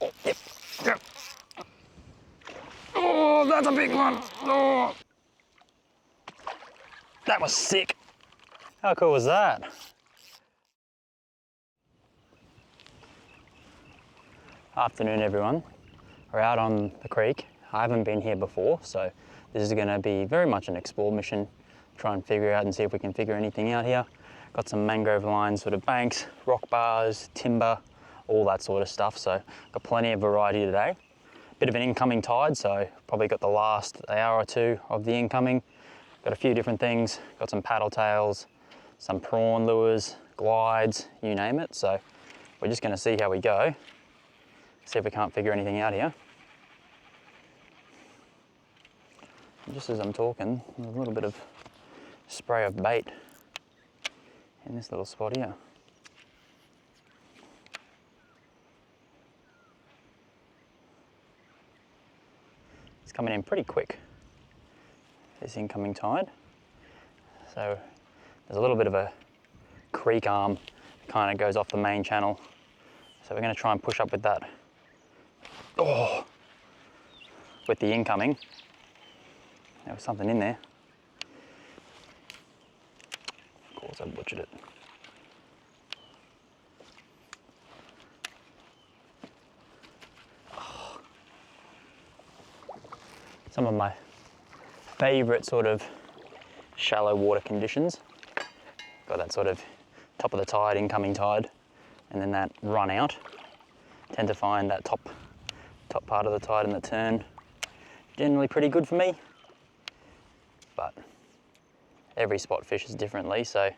Oh, yep, yep. Oh, that's a big one. Oh. That was sick. How cool was that? Afternoon, everyone. We're out on the creek. I haven't been here before, so this is going to be very much an explore mission. Try and figure out and see if we can figure anything out here. Got some mangrove lined sort of banks, rock bars, timber, all that sort of stuff. So got plenty of variety today. Bit of an incoming tide, so probably got the last hour or two of the incoming. Got a few different things. Got some paddle tails, some prawn lures, glides, you name it. So we're just going to see how we go. See if we can't figure anything out here. Just as I'm talking, there's a little bit of spray of bait in this little spot here. It's coming in pretty quick, this incoming tide. So there's a little bit of a creek arm that kind of goes off the main channel. So we're going to try and push up with that. Oh, with the incoming. There was something in there. Of course, I butchered it. Oh. Some of my favourite sort of shallow water conditions. Got that sort of top of the tide, incoming tide, and then that run out. Tend to find that top part of the tide and the turn generally pretty good for me. But every spot fishes differently, so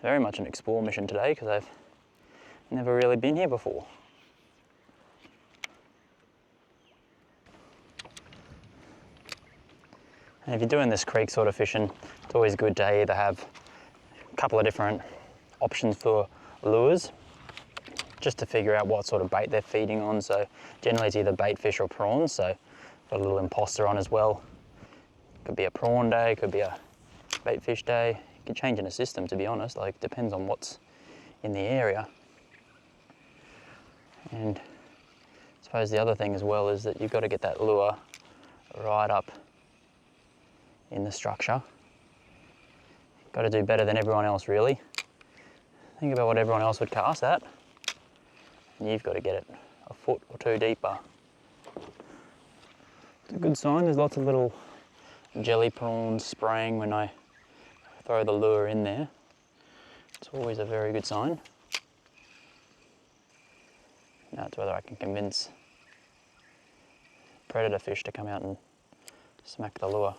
very much an explore mission today because I've never really been here before. And if you're doing this creek sort of fishing, it's always good to either have a couple of different options for lures, just to figure out what sort of bait they're feeding on. So generally it's either bait fish or prawns, so got a little imposter on as well. Could be a prawn day, could be a bait fish day. You could change in a system, to be honest, like depends on what's in the area. And I suppose the other thing as well is that you've got to get that lure right up in the structure. Got to do better than everyone else, really. Think about what everyone else would cast at, and you've got to get it a foot or two deeper. It's a good sign. There's lots of little jelly prawns spraying when I throw the lure in there. It's always a very good sign. Now it's whether I can convince predator fish to come out and smack the lure.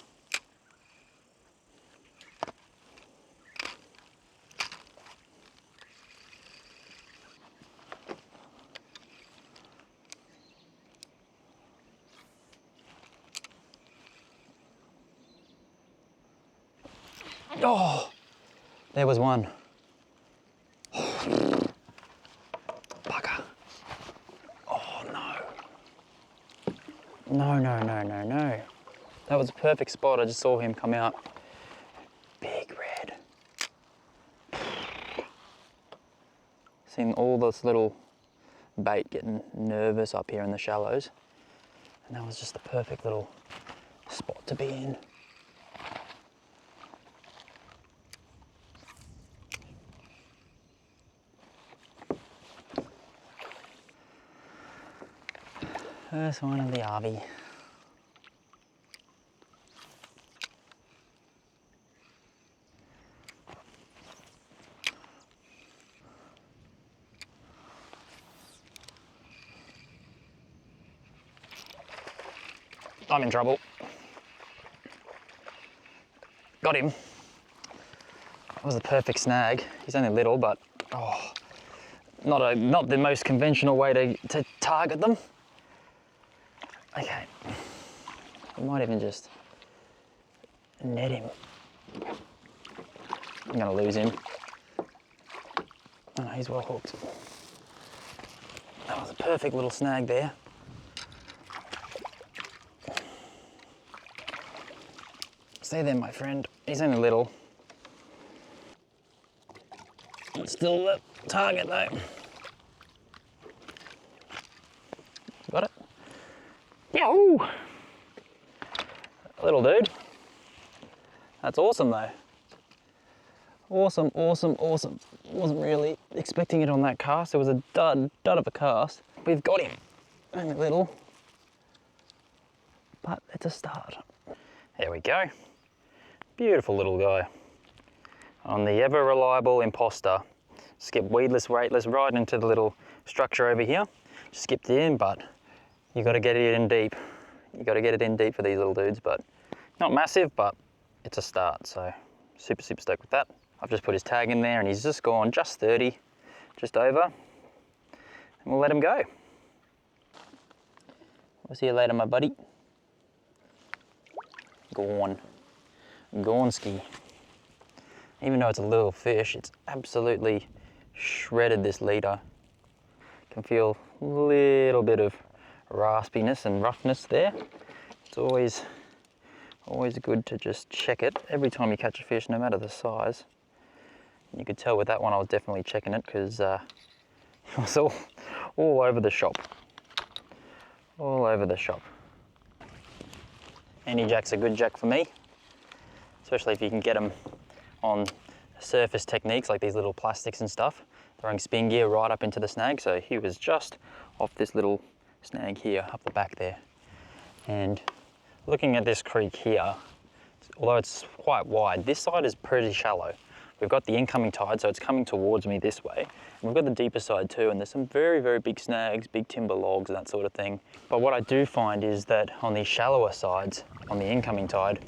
Oh, there was one. Bugger. Oh no. No, no, no, no, no. That was a perfect spot. I just saw him come out. Big red. Seen all this little bait getting nervous up here in the shallows. And that was just the perfect little spot to be in. First one of the arvy. I'm in trouble. Got him. That was the perfect snag. He's only little, but oh, not the most conventional way to target them. Okay, I might even just net him. I'm gonna lose him. Oh, he's well hooked. That was a perfect little snag there. Stay there, my friend. He's only little. Still the target though. Got it? Yow! Little dude. That's awesome though. Awesome, awesome, awesome. Wasn't really expecting it on that cast. It was a dud of a cast. We've got him. Only little, but it's a start. There we go. Beautiful little guy. On the ever reliable imposter. Skip weedless, weightless right into the little structure over here. Skipped it in, but you got to get it in deep. You got to get it in deep for these little dudes, but not massive, but it's a start. So super, super stoked with that. I've just put his tag in there and he's just gone just 30, just over. And we'll let him go. We'll see you later, my buddy. Gone. Gornski. Even though it's a little fish, it's absolutely shredded this leader. Can feel a little bit of raspiness and roughness there. It's always good to just check it every time you catch a fish, no matter the size. You could tell with that one I was definitely checking it because it was all over the shop. All over the shop. Any jack's a good jack for me, especially if you can get them on surface techniques like these little plastics and stuff, throwing spin gear right up into the snag. So he was just off this little snag here, up the back there. And looking at this creek here, although it's quite wide, this side is pretty shallow. We've got the incoming tide, so it's coming towards me this way. And we've got the deeper side too, and there's some very, very big snags, big timber logs, and that sort of thing. But what I do find is that on these shallower sides, on the incoming tide,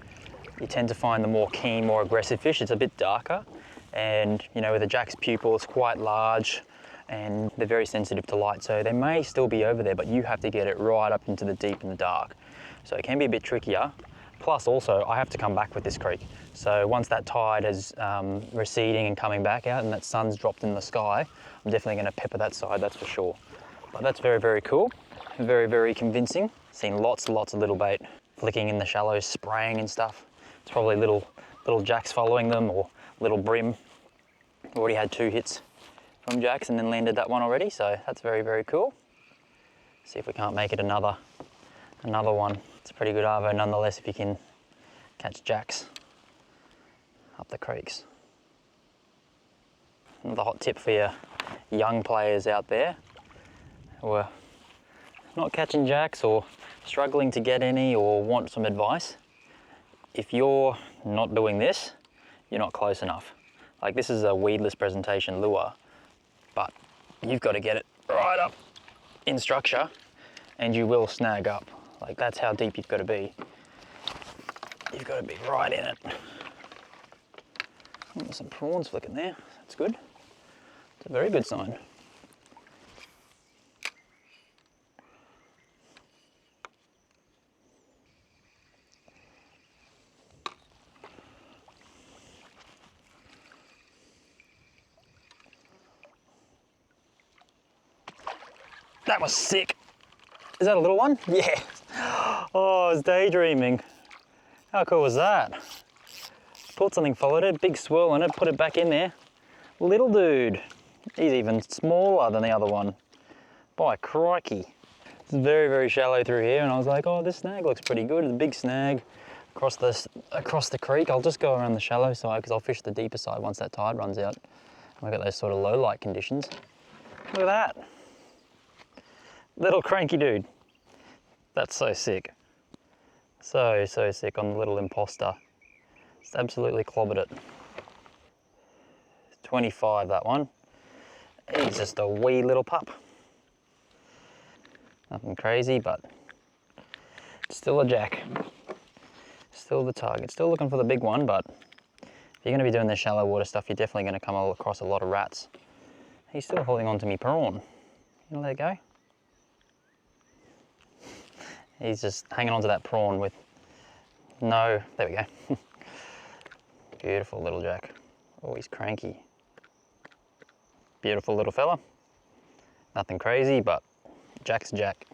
you tend to find the more keen, more aggressive fish. It's a bit darker, and you know, with the jack's pupil, it's quite large, and they're very sensitive to light. So they may still be over there, but you have to get it right up into the deep and the dark. So it can be a bit trickier. Plus also, I have to come back with this creek. So once that tide is receding and coming back out and that sun's dropped in the sky, I'm definitely gonna pepper that side, that's for sure. But that's very, very cool. Very, very convincing. Seen lots of little bait flicking in the shallows, spraying and stuff. It's probably little jacks following them or little brim. Already had 2 hits from jacks and then landed that one already. So that's very, very cool. See if we can't make it another one. It's a pretty good arvo nonetheless if you can catch jacks up the creeks. Another hot tip for your young players out there who are not catching jacks or struggling to get any or want some advice. If you're not doing this, you're not close enough. Like, this is a weedless presentation lure, but you've got to get it right up in structure and you will snag up. Like, that's how deep you've got to be. You've got to be right in it. Oh, there's some prawns flicking there. That's good. It's a very good sign. That was sick. Is that a little one? Yeah. Oh, I was daydreaming. How cool was that? Pulled something, followed it, big swirl on it, put it back in there. Little dude. He's even smaller than the other one. By crikey. It's very, very shallow through here, and I was like, oh, this snag looks pretty good. It's a big snag across the creek. I'll just go around the shallow side because I'll fish the deeper side once that tide runs out. We've got those sort of low light conditions. Look at that. Little cranky dude. That's so sick. So sick on the little imposter. Just absolutely clobbered it. 25, that one. He's just a wee little pup. Nothing crazy, but still a jack. Still the target. Still looking for the big one, but if you're going to be doing the shallow water stuff, you're definitely going to come across a lot of rats. He's still holding on to me prawn. You gonna let it go? He's just hanging on to that prawn with no, there we go. Beautiful little jack. Oh, he's cranky. Beautiful little fella. Nothing crazy, but jack's jack.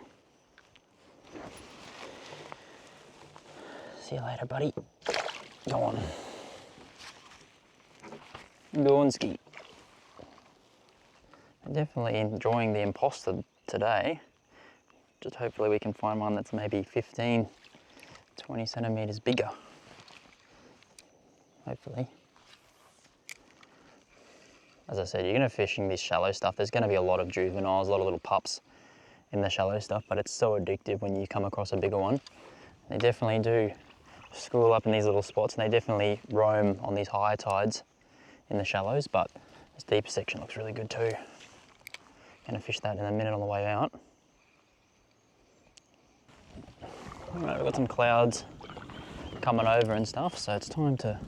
See you later, buddy. Go on. Gornski. Definitely enjoying the imposter today. Just hopefully we can find one that's maybe 15, 20 centimeters bigger. Hopefully. As I said, you're gonna fishing this shallow stuff. There's gonna be a lot of juveniles, a lot of little pups in the shallow stuff, but it's so addictive when you come across a bigger one. They definitely do school up in these little spots, and they definitely roam on these higher tides in the shallows, but this deeper section looks really good too. Gonna fish that in a minute on the way out. All right, we've got some clouds coming over and stuff, so it's time to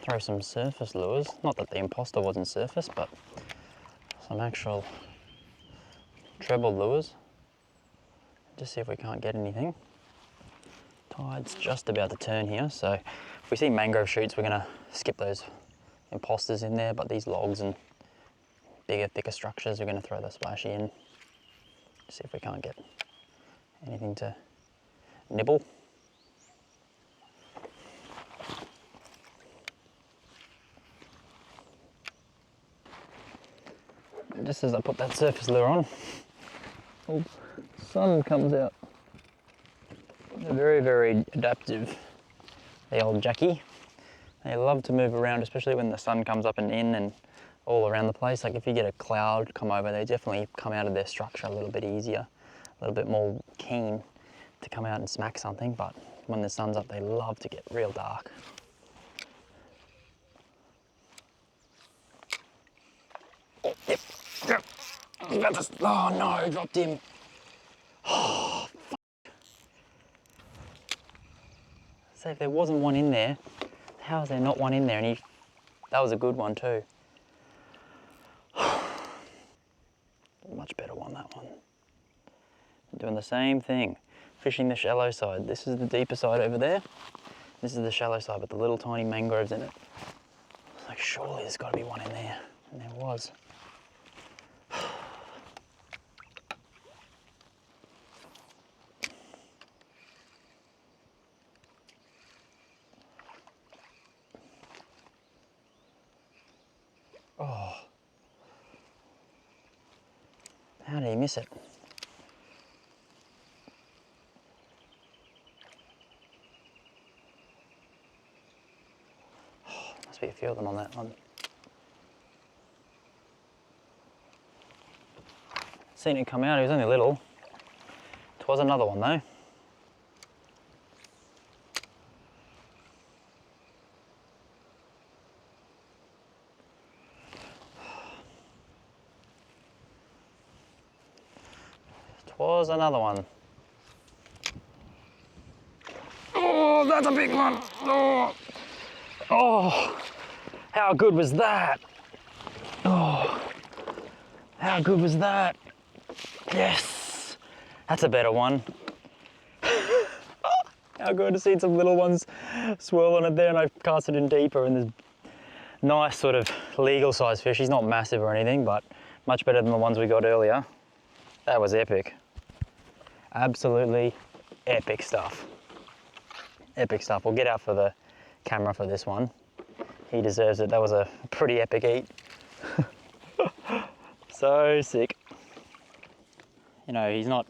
throw some surface lures. Not that the imposter wasn't surface, but some actual treble lures. Just see if we can't get anything. Tide's just about to turn here, so if we see mangrove shoots, we're gonna skip those imposters in there, but these logs and bigger, thicker structures, we're gonna throw the splashy in. See if we can't get anything to nibble. Just as I put that surface lure on, oh, sun comes out. They're very, very adaptive, the old Jackie. They love to move around, especially when the sun comes up and in and all around the place. Like if you get a cloud come over, they definitely come out of their structure a little bit easier, a little bit more keen to come out and smack something. But when the sun's up, they love to get real dark. Oh, yep. Oh no, I dropped him. Oh, fuck. So if there wasn't one in there, how is there not one in there? And that was a good one too. Much better one, that one. Doing the same thing, fishing the shallow side. This is the deeper side over there. This is the shallow side with the little tiny mangroves in it. Like surely there's got to be one in there, and there was. Oh, how did he miss it? Oh, must be a few of them on that one. Seen it come out, he was only little. It was another one though. Was another one. Oh, that's a big one. Oh, oh, how good was that? Oh, how good was that? Yes, that's a better one. How good to see some little ones swirl on it there, and I cast it in deeper, and there's nice sort of legal size fish. He's not massive or anything, but much better than the ones we got earlier. That was epic. Absolutely epic stuff. Epic stuff. We'll get out for the camera for this one. He deserves it. That was a pretty epic eat. So sick. You know, he's not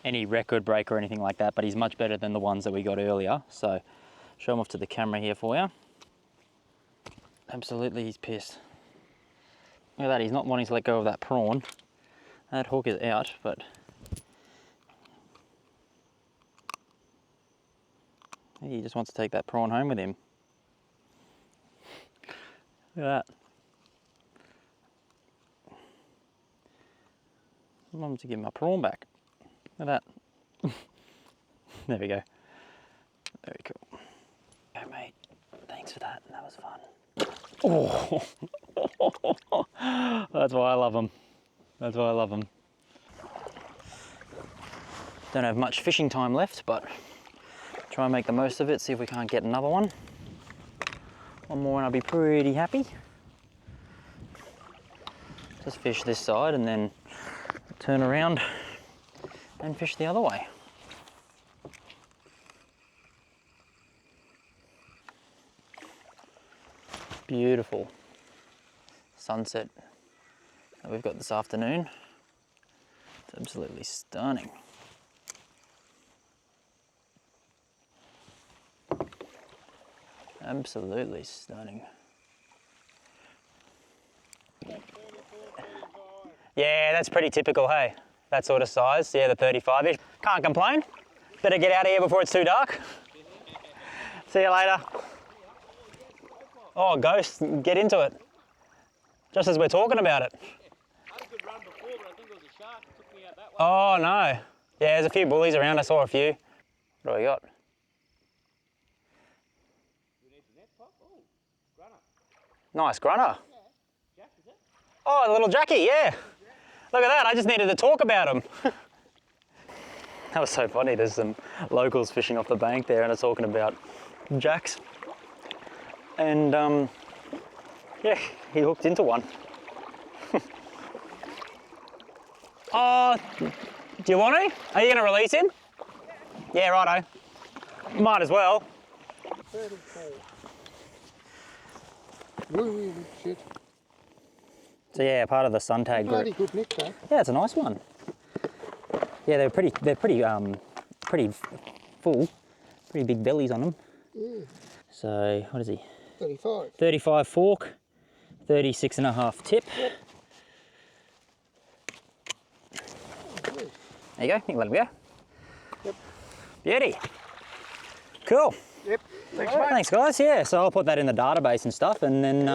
any record breaker or anything like that, but he's much better than the ones that we got earlier. So show him off to the camera here for you. Absolutely, he's pissed. Look at that, he's not wanting to let go of that prawn. That hook is out, but he just wants to take that prawn home with him. Look at that. I want him to give my prawn back. Look at that. There we go. Very cool. Okay, mate. Thanks for that. That was fun. Oh, that's why I love them. That's why I love them. Don't have much fishing time left, but try and make the most of it. See if we can't get another one. One more and I'll be pretty happy. Just fish this side and then turn around and fish the other way. Beautiful sunset that we've got this afternoon. It's absolutely stunning. Absolutely stunning. Yeah, that's pretty typical, hey? That sort of size, yeah, the 35-ish. Can't complain. Better get out of here before it's too dark. See you later. Oh, ghost, get into it. Just as we're talking about it. I had a good run before, but I think it was a shark that took me out that way. Oh, no. Yeah, there's a few bullies around. I saw a few. What do we got? Nice grunner. Jack, is it? Oh, the little Jackie, yeah. Look at that, I just needed to talk about him. That was so funny. There's some locals fishing off the bank there and they're talking about jacks. And yeah, he hooked into one. Oh, do you want to? Are you going to release him? Yeah, righto. Might as well. 34. Really shit. So yeah, part of the Suntag group. Bloody good nick though. Yeah, it's a nice one. Yeah, they're pretty full, pretty big bellies on them. Yeah. So what is he? 35. 35 fork, 36.5 tip. Yep. There you go, you can let him go. Yep. Beauty. Cool. Yep. Thanks, mate. Thanks guys, yeah, so I'll put that in the database and stuff and then,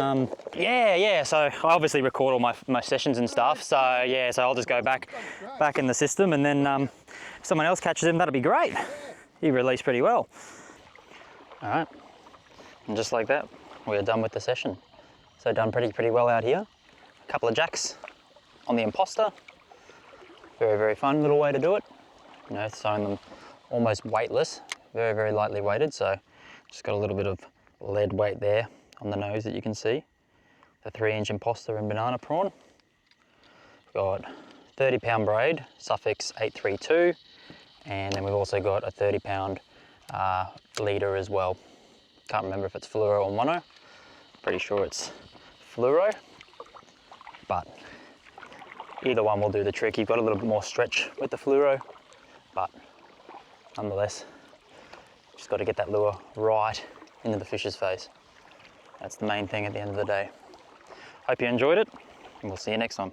yeah, so I obviously record all my sessions and stuff, so yeah, so I'll just go back in the system and then if someone else catches him, that'll be great. He released pretty well. All right, and just like that, we're done with the session. So done pretty well out here. A couple of jacks on the imposter. Very, very fun little way to do it. You know, throwing them almost weightless, very lightly weighted, so just got a little bit of lead weight there on the nose that you can see. The 3-inch imposter and banana prawn. Got 30-pound braid, Suffix 832, and then we've also got a 30-pound leader as well. Can't remember if it's fluoro or mono. Pretty sure it's fluoro, but either one will do the trick. You've got a little bit more stretch with the fluoro, but nonetheless, just got to get that lure right into the fish's face. That's the main thing at the end of the day. Hope you enjoyed it, and we'll see you next time.